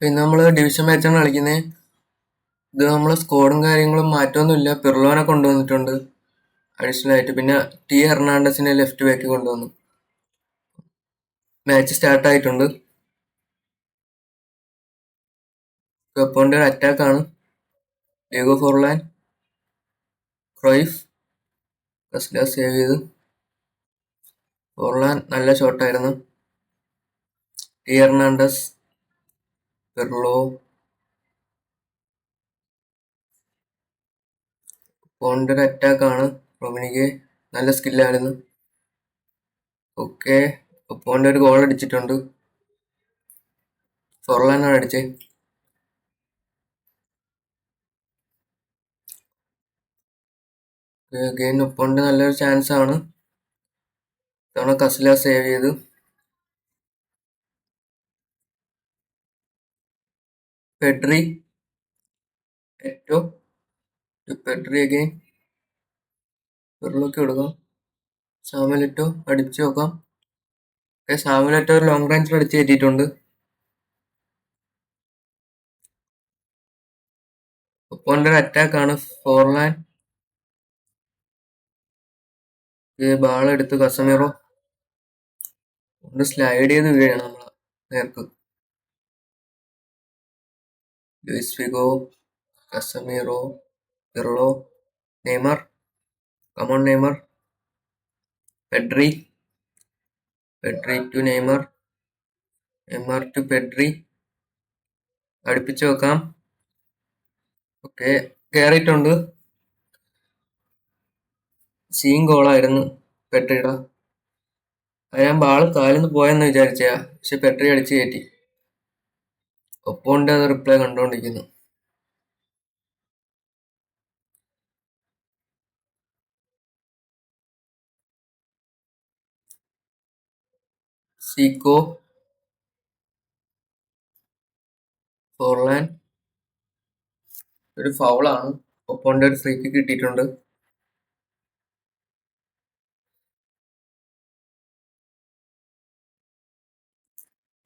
പിന്നെ നമ്മൾ ഡിവിഷൻ മാച്ചാണ് കളിക്കുന്നത്. ഇത് നമ്മളെ സ്ക്വാഡും കാര്യങ്ങളും മാറ്റമൊന്നുമില്ല. പിർലോനെ കൊണ്ടുവന്നിട്ടുണ്ട് അഡീഷണൽ ആയിട്ട്. പിന്നെ ടി ഹെർണാണ്ടസിനെ ലെഫ്റ്റ് ബാക്ക് കൊണ്ടുവന്നു. മാച്ച് സ്റ്റാർട്ട് ആയിട്ടുണ്ട്. അപ്പോണ്ട് ഒരു അറ്റാക്ക് ആണ്. ഡിയോഗോ ഫോർലാൻ, ക്രൈഫ്, കസ്ല സേവ് ചെയ്തു. ഫോർലാൻ നല്ല ഷോട്ടായിരുന്നു. ടി ഹെർണാണ്ടസ്, പിർലോ, പോണ്ട് ഒരു അറ്റാക്ക് ആണ്. റൊമിനിക്ക് നല്ല സ്കില്ലായിരുന്നു. ഓക്കെ, പോണ്ട് ഒരു ഗോൾ അടിച്ചിട്ടുണ്ട്. ഫോർലാനാണ് അടിച്ചത്. ഗെയിം ഒപ്പോണ്ട് നല്ലൊരു ചാൻസ് ആണ്. തവണ കസ്ല സേവ് ചെയ്തു. പെഡ്രി, എറ്റോ, പെഡ്രി അഗൈൻ, പിർലോക്ക് കൊടുക്കാം. സാമുലെറ്റോ അടിച്ചു നോക്കാം. സാമുലെറ്റോ ഒരു ലോങ് റേഞ്ചിൽ അടിച്ച് കയറ്റിയിട്ടുണ്ട്. ഒപ്പോണ്ട് ഒരു അറ്റാക്ക് ആണ്. ഫോർലാൻ ബാൾ എടുത്ത് കസമീറോ ഒന്ന് സ്ലൈഡ് ചെയ്ത് വീഴാണ് നമ്മളെ നേർക്ക്. Luis Figo, Casemiro, Pirlo, Neymar, come on Neymar, Pedri, Pedri to Neymar, Neymar to Pedri, അടുപ്പിച്ച് വെക്കാം. ഓക്കെ, കയറിയിട്ടുണ്ട്. സീൻ ഗോളായിരുന്നു പെഡ്രിയുടെ. അത് ഞാൻ ബാൾ കാലിന്ന് പോയെന്ന് വിചാരിച്ച, പക്ഷെ പെഡ്രി അടിച്ച് കയറ്റി. ഒപ്പോണ്ട് അത് റിപ്ലൈ കണ്ടുകൊണ്ടിരിക്കുന്നു. സീക്കോ, ഫോർലാൻ, ഒരു ഫൗളാണ്. ഒപ്പോണ്ട് ഒരു ഫ്രീ കിക്ക് കിട്ടിയിട്ടുണ്ട്.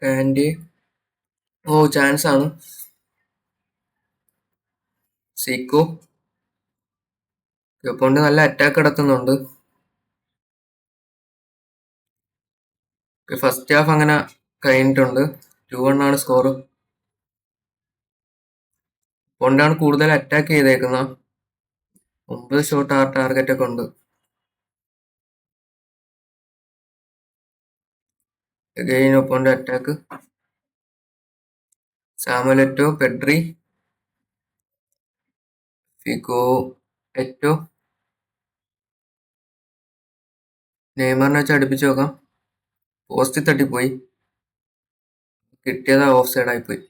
കാൻഡി, ചാൻസ് ആണ്. സീക്കോ, ഒപ്പോണ്ട് നല്ല അറ്റാക്ക് നടത്തുന്നുണ്ട്. ഫസ്റ്റ് ഹാഫ് അങ്ങനെ കഴിഞ്ഞിട്ടുണ്ട്. 2-1 ആണ് സ്കോർ. ഒപ്പോണ്ടാണ് കൂടുതൽ അറ്റാക്ക് ചെയ്തേക്കുന്നത്. 9 ഷോട്ട് ടാർഗറ്റ് ഒക്കെ ഉണ്ട്. Again opponent attack. സാമുലെറ്റോ, പെഡ്രി, ഫിഗോ, എറ്റോ, നെയ്മറിനെ വെച്ച് അടുപ്പിച്ച് നോക്കാം. പോസ്റ്റിൽ തട്ടിപ്പോയി. കിട്ടിയത് ഓഫ് സൈഡ് ആയിപ്പോയി.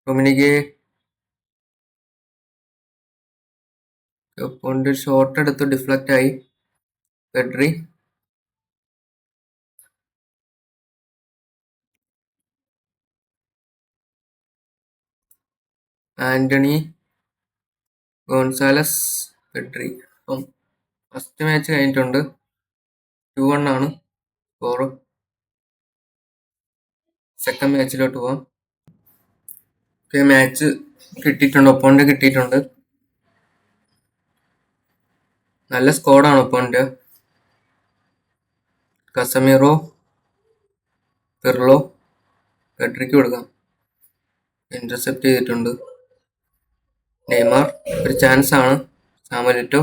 റൊമിനിക്ക് ഒപ്പോണ്ട് ഷോട്ട് എടുത്ത് ഡിഫ്ലക്റ്റ് ആയി. Pedri, Antony, Gonzalez, Pedri. അപ്പം ഫസ്റ്റ് മാച്ച് കഴിഞ്ഞിട്ടുണ്ട്. 2-1 ആണ് സ്കോർ. സെക്കൻഡ് മാച്ചിലോട്ട് പോവാം. ഓക്കെ, മാച്ച് കിട്ടിയിട്ടുണ്ട്. ഒപ്പോണ്ട് കിട്ടിയിട്ടുണ്ട്. നല്ല സ്കോഡാണ് ഒപ്പോണ്ട്. കസമീറോ, പിർലോ, പെഡ്രിക്ക് കൊടുക്കാം. ഇന്റർസെപ്റ്റ് ചെയ്തിട്ടുണ്ട്. നെയ്മർ, ഒരു ചാൻസ് ആണ്. സാമുലെറ്റോ,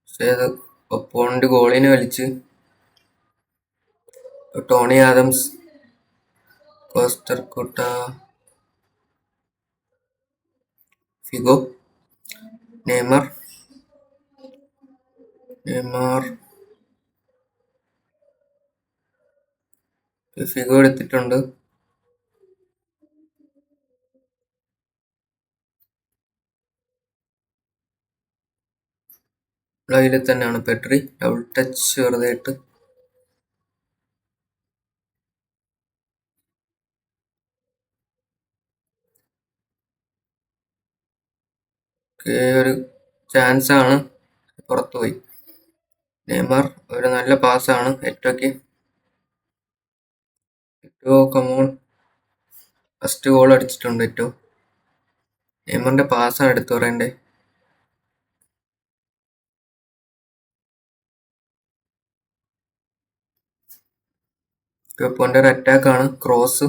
പക്ഷേ അത് ഒപ്പോണ്ട് ഗോളിനെ വലിച്ച്. Tony Adams, Costacurta, Figo, Neymar, Figo എടുത്തിട്ടുണ്ട്. അതിൽ തന്നെയാണ് പെഡ്രി. ഡബിൾ ടച്ച് വെറുതെ ഇട്ട്. ഒരു ചാൻസ് ആണ്, പുറത്തുപോയി. നെയ്മർ, ഒരു നല്ല പാസ്സാണ് എറ്റോക്ക്. എറ്റോ കമോൺ, ഫസ്റ്റ് ഗോൾ അടിച്ചിട്ടുണ്ട് ഏറ്റവും. നെയ്മറിന്റെ പാസ്സാണ് എടുത്തു പറയണ്ടേ. പെപ്പോന്റെ ഒരു അറ്റാക്കാണ്, ക്രോസ്,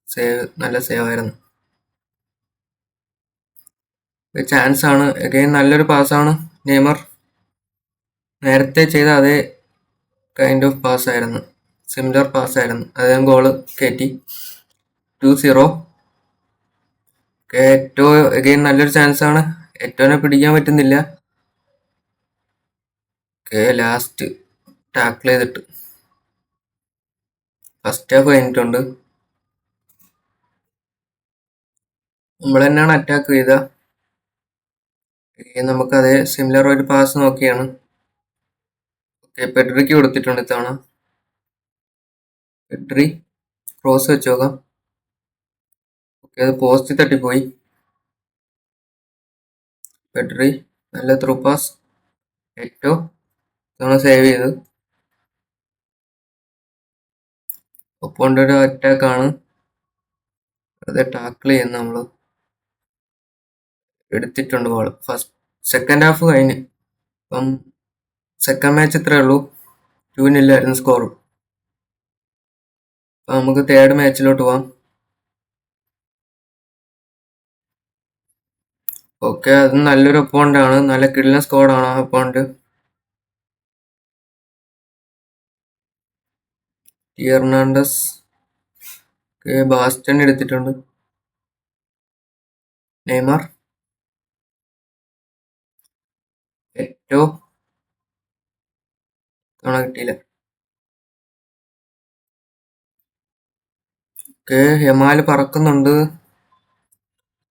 സേവ്, നല്ല സേവ് ആയിരുന്നു. ചാൻസ് ആണ്, അഗൈൻ നല്ലൊരു പാസ്സാണ്. നെയ്മർ നേരത്തെ ചെയ്ത അതേ കൈൻഡ് ഓഫ് പാസ് ആയിരുന്നു, സിമിലർ പാസ് ആയിരുന്നു. അദ്ദേഹം ഗോള് കയറ്റി. 2-0. എറ്റോ അഗൈൻ നല്ലൊരു ചാൻസ് ആണ്. എറ്റോനെ പിടിക്കാൻ പറ്റുന്നില്ല. ലാസ്റ്റ് ടാക്കിൾ ചെയ്തിട്ട്. ഫസ്റ്റ് ഹാഫ് കഴിഞ്ഞിട്ടുണ്ട്. നമ്മൾ തന്നെയാണ് അറ്റാക്ക് ചെയ്ത. നമുക്ക് അതേ സിമിലർ ഒരു പാസ് നോക്കിയാണ്. പെഡ്രിക്ക് കൊടുത്തിട്ടുണ്ട് ഇത്തവണ. പെഡ്രി ക്രോസ് വെച്ച് നോക്കാം. അത് പോസ്റ്റ് തട്ടിപ്പോയി. പെഡ്രി നല്ല ത്രൂ പാസ്. എറ്റോ ഇത്തവണ സേവ് ചെയ്ത്. ഒപ്പോണ്ട് ഒരു അറ്റാക്കാണ്, അത് ടാക്കിൾ ചെയ്യുന്ന നമ്മള്. എടുത്തിട്ടുണ്ട് ബോൾ. ഫസ്റ്റ് സെക്കൻഡ് ഹാഫ് കഴിഞ്ഞ്. അപ്പം സെക്കൻഡ് മാച്ച് ഇത്രേ ഉള്ളൂ. 2-0 സ്കോർ. അപ്പൊ നമുക്ക് തേർഡ് മാച്ചിലോട്ട് പോവാം. ഓക്കെ, അത് നല്ലൊരു ഒപ്പോണ്ട് ആണ്, നല്ല കിടിലൻ സ്കോഡാണ് ആ ഒപ്പോണ്ട്. ഹെർണാണ്ടസ്, ബാസ്റ്റൺ എടുത്തിട്ടുണ്ട്. നെയ്മർ, എറ്റോ തവണ കിട്ടിയില്ല. യമാല് പറക്കുന്നുണ്ട്,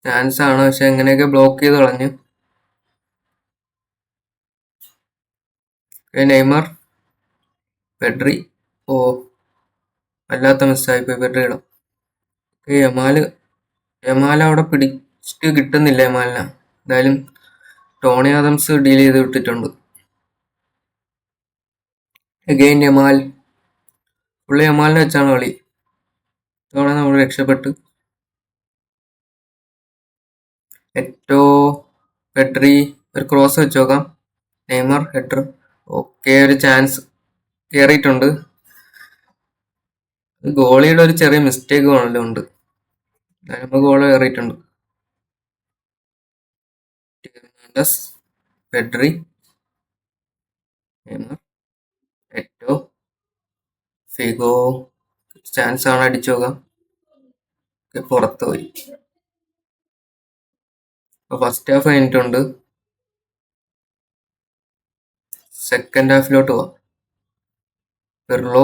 ചാൻസ് ആണ്, പക്ഷെ എങ്ങനെയൊക്കെ ബ്ലോക്ക് ചെയ്ത് കളഞ്ഞു. നെയ്മർ, പെഡ്രി, ഓ വല്ലാത്ത മിസ്സായിപ്പോയി പെഡ്രിയുടെ. യമാൽ അവിടെ പിടിച്ചിട്ട് കിട്ടുന്നില്ല യമാലിനെ. എന്തായാലും ടോണി ആദംസ് ഡീൽ ചെയ്ത് വിട്ടിട്ടുണ്ട്. അഗെയിൻ യമാൽ, പുള്ളി യമാലിനെ വെച്ചാണ് കളി. ഇതോടെ നമ്മൾ രക്ഷപ്പെട്ടു. എറ്റോ, പെഡ്രി, ഒരു ക്രോസ് വെച്ച് നോക്കാം. Neymar, header. ഓക്കെ, ഒരു ചാൻസ് കയറിയിട്ടുണ്ട്. ഗോളിയുടെ ഒരു ചെറിയ മിസ്റ്റേക്ക് ഉണ്ട്. നമ്മൾ ഗോള് കയറിയിട്ടുണ്ട്. Pedri, Neymar, Eto'o, Figo. Chance ആണ്, അടിച്ചു നോക്കാം. പുറത്ത് പോയി. ഫസ്റ്റ് ഹാഫ് കഴിഞ്ഞിട്ടുണ്ട്. സെക്കൻഡ് ഹാഫിലോട്ട് പോവാം. പിർലോ,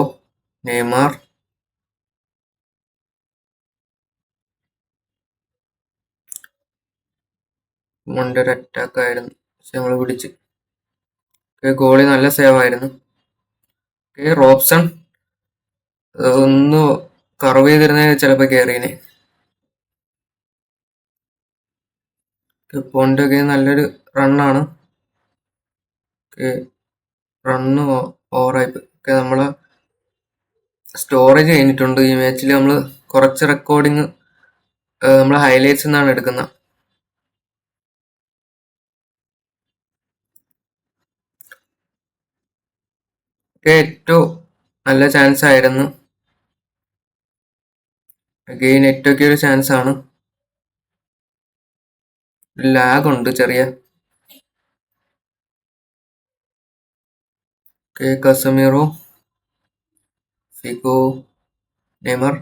നെയ്മർ, ഒരു അറ്റാക്ക് ആയിരുന്നു, പക്ഷെ നമ്മൾ പിടിച്ച്. ഗോളി നല്ല സേവ് ആയിരുന്നു. റോബ്സൺ ഒന്ന് കർവ് ചെയ്തിരുന്നേ ചിലപ്പോ കയറിയനെ. പോണ്ടൊക്കെ നല്ലൊരു റണ്ണാണ്. റണ്ണ് ഓവറായിപ്പോയി. നമ്മളെ സ്റ്റോറേജ് കഴിഞ്ഞിട്ടുണ്ട്. ഈ മാച്ചിൽ നമ്മൾ കുറച്ച് റെക്കോർഡിങ് നമ്മൾ ഹൈലൈറ്റ്സ് എന്നാണ് എടുക്കുന്നത്. ഏറ്റവും നല്ല ചാൻസ് ആയിരുന്നു. അഗെയിൻ ഏറ്റൊക്കെ ഒരു ചാൻസ് ആണ്. ലാഗ് ഉണ്ട് ചെറിയ. കസമീറോ, ഫിഗോ, നെയ്മർ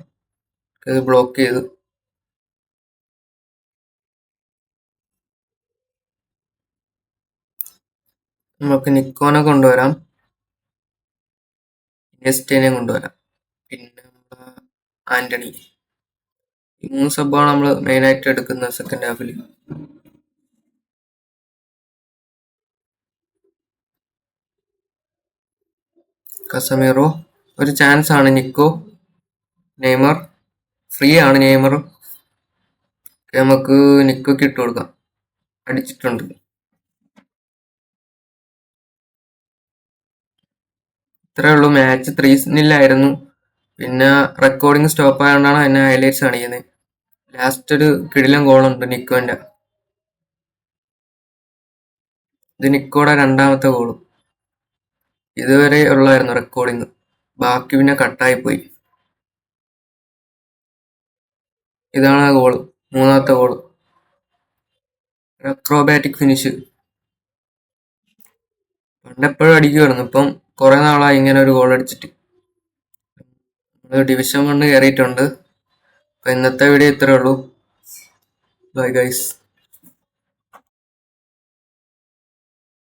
ബ്ലോക്ക് ചെയ്തു. നമുക്ക് നിക്കോനെ കൊണ്ടുവരാം, ഇനിയസ്റ്റേനെ കൊണ്ടുവരാം, പിന്നെ ആന്റണി. ഈ 3 സബ്ബാണ് നമ്മൾ മെയിനായിട്ട് എടുക്കുന്നത് സെക്കൻഡ് ഹാഫിൽ. കസമീറോ, ഒരു ചാൻസ് ആണ്. നിക്കോ, നെയ്മർ, ഫ്രീ ആണ് നെയ്മർ. നമുക്ക് നിക്കോക്ക് ഇട്ട് കൊടുക്കാം. അടിച്ചിട്ടുണ്ട്. ഇത്രേ ഉള്ളൂ. മാച്ച് 3-0 ആയിരുന്നു. പിന്നെ റെക്കോർഡിങ് സ്റ്റോപ്പ് ആയതുകൊണ്ടാണ് എന്നെ ഹൈലൈറ്റ്സ് കാണിക്കുന്നത്. ലാസ്റ്റ് ഒരു കിടിലൻ ഗോളുണ്ട് നിക്കോന്റെ. ഇത് നിക്കോടെ രണ്ടാമത്തെ ഗോള്. ഇതുവരെ ഉള്ളായിരുന്നു റെക്കോർഡിങ്, ബാക്കി പിന്നെ കട്ടായി പോയി. ഇതാണ് ആ ഗോള്, മൂന്നാമത്തെ ഗോള്. Acrobatic finish. പണ്ടെപ്പോഴും അടിക്കുമായിരുന്നു, ഇപ്പം കുറെ നാളായി ഇങ്ങനെ ഒരു ഗോൾ അടിച്ചിട്ട്. ഡിവിഷൻ 1 കയറിയിട്ടുണ്ട്. അപ്പൊ ഇന്നത്തെ വീഡിയോ ഇത്രേ ഉള്ളൂ. Bye guys.